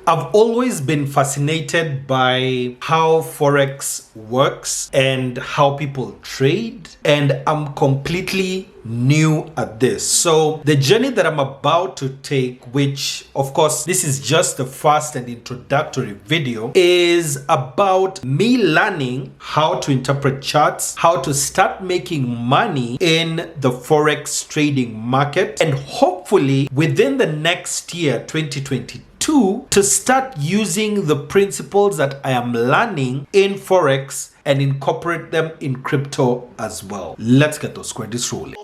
I've always been fascinated by how Forex works and how people trade, and I'm completely new at this. So the journey that I'm about to take, which of course this is just the first and introductory video, is about me learning how to interpret charts, how to start making money in the Forex trading market, and hopefully within the next year 2022 to start using the principles that I am learning in Forex and incorporate them in crypto as well. Let's get those credits rolling.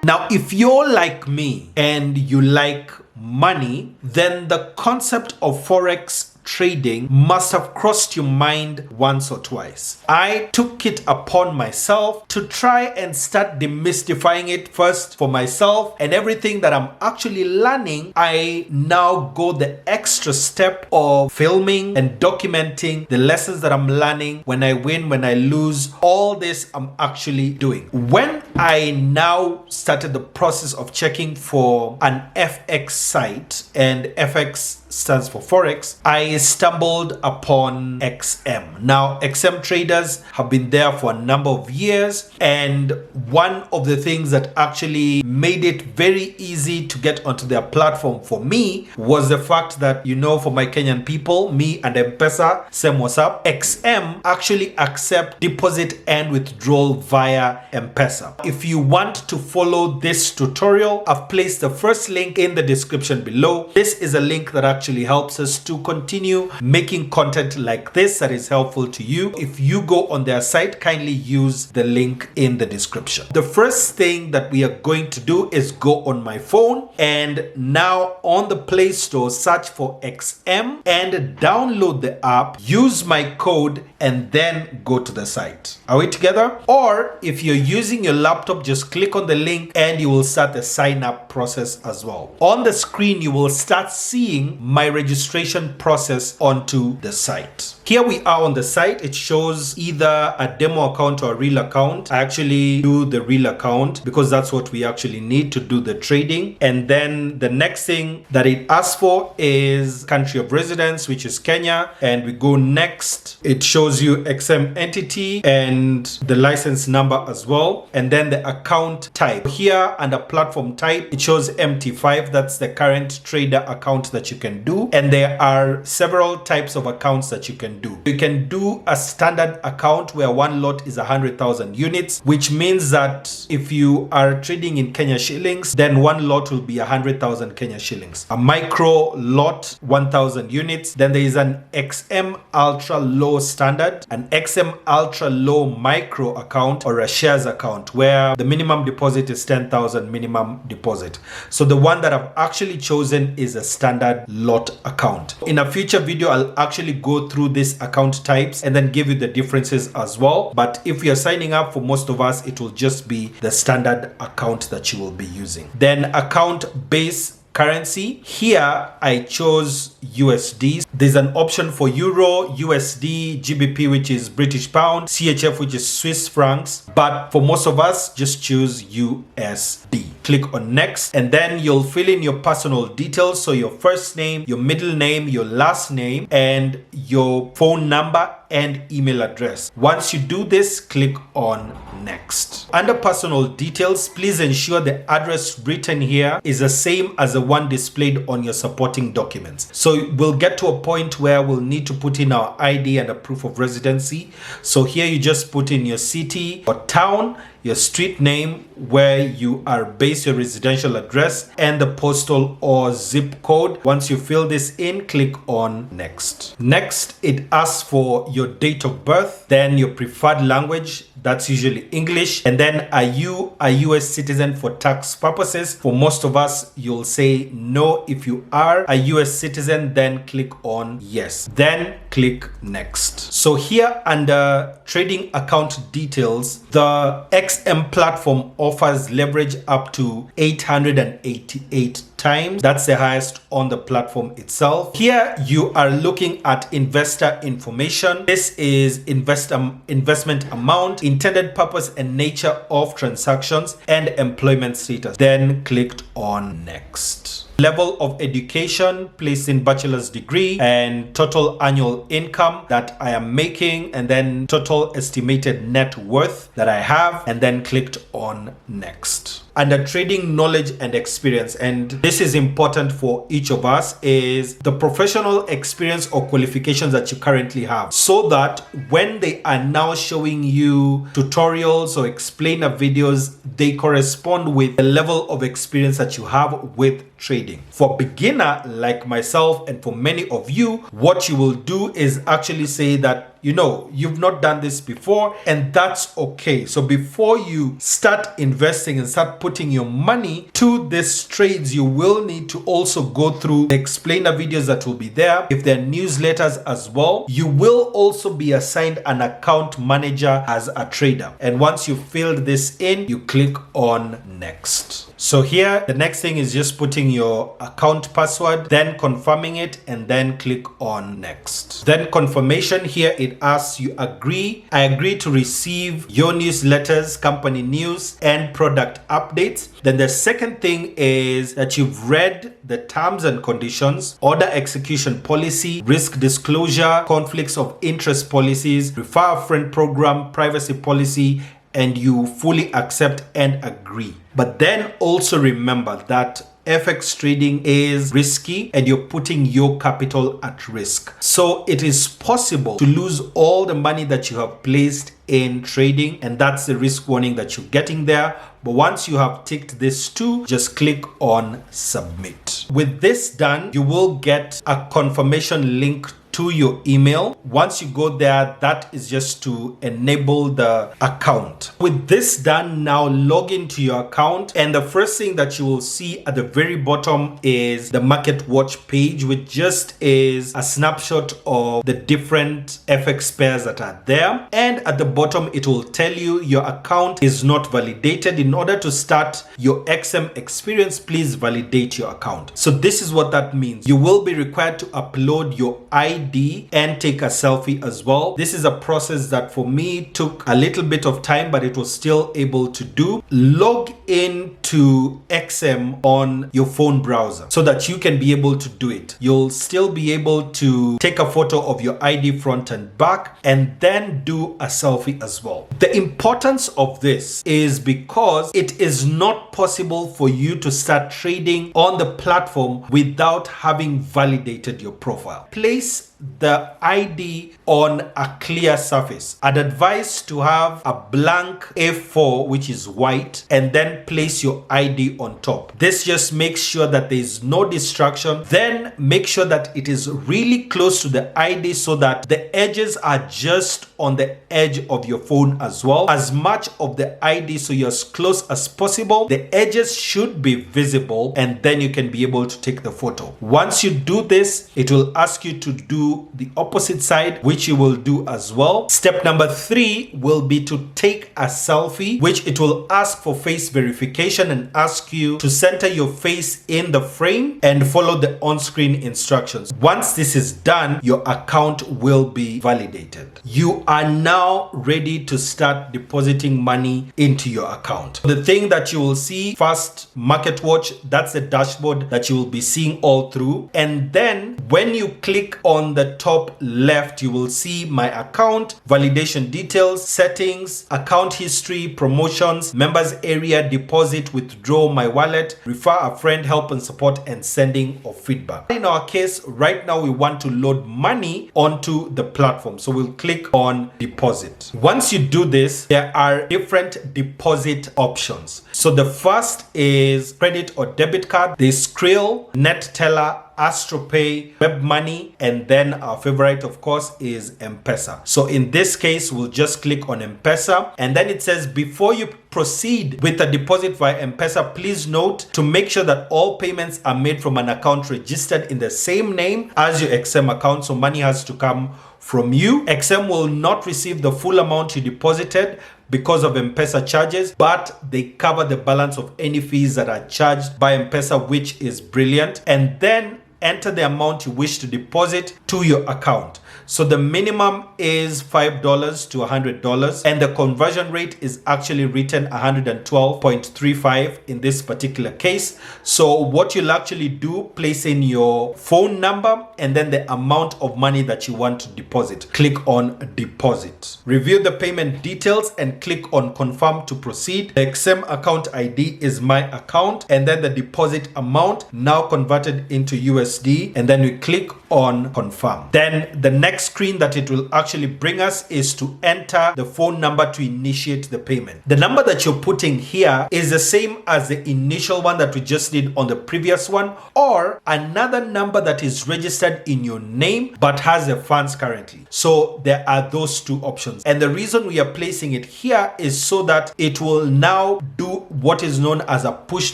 Now, if you're like me and you like money, then the concept of Forex trading must have crossed your mind once or twice. I took it upon myself to try and start demystifying it first for myself, and everything that I'm actually learning, I now go the extra step of filming and documenting the lessons that I'm learning. When I win, when I lose, all this I'm actually doing. When I now started the process of checking for an FX site, and FX stands for Forex, I stumbled upon XM. Now, XM traders have been there for a number of years, and one of the things that actually made it very easy to get onto their platform for me was the fact that, you know, for my Kenyan people, me and M-Pesa, same what's up, XM actually accept deposit and withdrawal via M-Pesa. If you want to follow this tutorial, I've placed the first link in the description below. This is a link that actually helps us to continue making content like this that is helpful to you. If you go on their site, kindly use the link in the description. The first thing that we are going to do is go on my phone, and now on the Play Store, search for XM and download the app, use my code, and then go to the site. Are we together? Or if you're using your laptop, just click on the link and you will start the sign up process as well. On the screen, you will start seeing my registration process onto the site. Here we are on the site. It shows either a demo account or a real account. I actually do the real account because that's what we actually need to do the trading. And then the next thing that it asks for is country of residence, which is Kenya. And we go next. It shows you XM entity and the license number as well. And then the account type. Here under platform type, it shows MT5. That's the current trader account that you can do. And there are several types of accounts that you can do. You can do a standard account where one lot is 100,000 units, which means that if you are trading in Kenya shillings, then one lot will be 100,000 Kenya shillings. A micro lot, 1,000 units. Then there is an XM ultra low standard, an XM ultra low micro account, or a shares account where the minimum deposit is 10,000 minimum deposit. So the one that I've actually chosen is a standard lot account. In a future video, I'll actually go through this account types and then give you the differences as well. But if you're signing up, for most of us, it will just be the standard account that you will be using. Then account base currency. Here I chose USD. There's an option for Euro, USD, GBP, which is British Pound, CHF, which is Swiss francs. But for most of us, just choose USD. Click on next, and then you'll fill in your personal details. So your first name, your middle name, your last name, and your phone number and email address. Once you do this, click on next. Under personal details, please ensure the address written here is the same as the one displayed on your supporting documents. So we'll get to a point where we'll need to put in our ID and a proof of residency. So here you just put in your city or town, your street name, where you are based, your residential address, and the postal or zip code. Once you fill this in, click on next. Next, it asks for your date of birth, then your preferred language, that's usually English, and then are you a US citizen for tax purposes? For most of us, you'll say no. If you are a US citizen, then click on yes, then click next. So here under trading account details, the XM platform offers leverage up to 888 times. That's the highest on the platform itself. Here you are looking at investor information. This is investment amount, intended purpose and nature of transactions, and employment status. Then clicked on next. Level of education, placed in bachelor's degree, and total annual income that I am making, and then total estimated net worth that I have, and then clicked on next. Under trading knowledge and experience, and this is important for each of us, is the professional experience or qualifications that you currently have, so that when they are now showing you tutorials or explainer videos, they correspond with the level of experience that you have with trading. For beginner like myself and for many of you, what you will do is actually say that you've not done this before, and that's okay. So before you start investing and start putting your money to these trades, you will need to also go through the explainer videos that will be there. If there are newsletters as well, you will also be assigned an account manager as a trader. And once you filled this in, you click on next. So here, the next thing is just putting your account password, then confirming it, and then click on next. Then confirmation, here it asks you agree. I agree to receive your newsletters, company news, and product updates. Then the second thing is that you've read the terms and conditions, order execution policy, risk disclosure, conflicts of interest policies, refer a friend program, privacy policy, and you fully accept and agree. But then also remember that FX trading is risky and you're putting your capital at risk. So it is possible to lose all the money that you have placed in trading, and that's the risk warning that you're getting there. But once you have ticked this too, just click on submit. With this done, you will get a confirmation link to your email. Once you go there, that is just to enable the account. With this done, now log into your account, and the first thing that you will see at the very bottom is the Market Watch page, which just is a snapshot of the different FX pairs that are there. And at the bottom, it will tell you your account is not validated. In order to start your XM experience, please validate your account. So this is what that means. You will be required to upload your ID and take a selfie as well. This is a process that for me took a little bit of time, but it was still able to do. Log into XM on your phone browser so that you can be able to do it. You'll still be able to take a photo of your ID front and back, and then do a selfie as well. The importance of this is because it is not possible for you to start trading on the platform without having validated your profile. Place the ID on a clear surface. I'd advise to have a blank A4 which is white, and then place your ID on top. This just makes sure that there is no distraction. Then make sure that it is really close to the ID so that the edges are just on the edge of your phone as well. As much of the ID so you're as close as possible. The edges should be visible, and then you can be able to take the photo. Once you do this, it will ask you to do the opposite side, which you will do as well. Step number 3 will be to take a selfie, which it will ask for face verification and ask you to center your face in the frame and follow the on-screen instructions. Once this is done, your account will be validated. You are now ready to start depositing money into your account. The thing that you will see first, Market Watch, that's the dashboard that you will be seeing all through. And then when you click on the top left, you will see my account, validation details, settings, account history, promotions, members area, deposit, withdraw, my wallet, refer a friend, help and support, and sending of feedback. In our case, right now we want to load money onto the platform. So we'll click on deposit. Once you do this, there are different deposit options. So the first is credit or debit card. There's Skrill, NetTeller, AstroPay, WebMoney, and then our favorite, of course, is M-Pesa. So in this case, we'll just click on M-Pesa, and then it says before you proceed with a deposit via M-Pesa, please note to make sure that all payments are made from an account registered in the same name as your XM account, so money has to come from you. XM will not receive the full amount you deposited, because of M-Pesa charges, but they cover the balance of any fees that are charged by M-Pesa, which is brilliant. And then enter the amount you wish to deposit to your account. So the minimum is $5 to $100, and the conversion rate is actually written 112.35 in this particular case. So what you'll actually do, place in your phone number and then the amount of money that you want to deposit. Click on deposit. Review the payment details and click on confirm to proceed. The XM account ID is my account, and then the deposit amount now converted into USD, and then we click on confirm. Then the next screen that it will actually bring us is to enter the phone number to initiate the payment. The number that you're putting here is the same as the initial one that we just did on the previous one, or another number that is registered in your name but has the funds currently. So there are those two options, and the reason we are placing it here is so that it will now do what is known as a push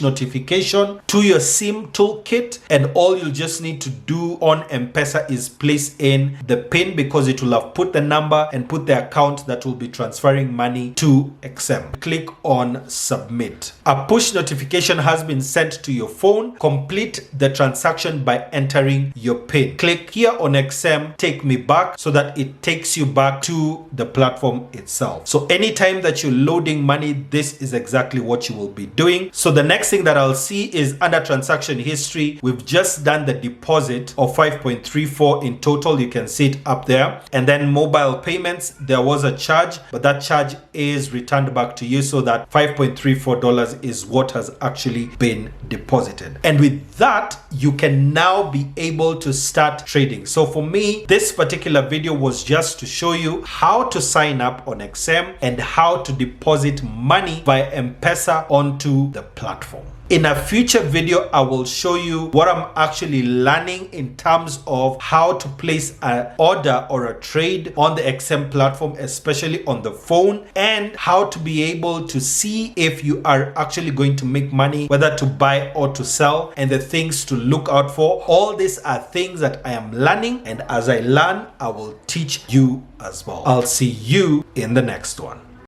notification to your SIM toolkit, and all you just need to do on M-Pesa is place in the PIN, because it will have put the number and put the account that will be transferring money to XM. Click on submit. A push notification has been sent to your phone. Complete the transaction by entering your PIN. Click here on XM Take Me Back so that it takes you back to the platform itself. So anytime that you're loading money, this is exactly what you will be doing. So the next thing that I'll see is under transaction history, we've just done the deposit of 5.34 in total. You can see it up there. And then mobile payments, there was a charge, but that charge is returned back to you, so that $5.34 is what has actually been deposited. And with that, you can now be able to start trading. So for me, this particular video was just to show you how to sign up on XM and how to deposit money via M-Pesa onto the platform. In a future video, I will show you what I'm actually learning in terms of how to place an order or a trade on the XM platform, especially on the phone, and how to be able to see if you are actually going to make money, whether to buy or to sell, and the things to look out for. All these are things that I am learning, and as I learn, I will teach you as well. I'll see you in the next one.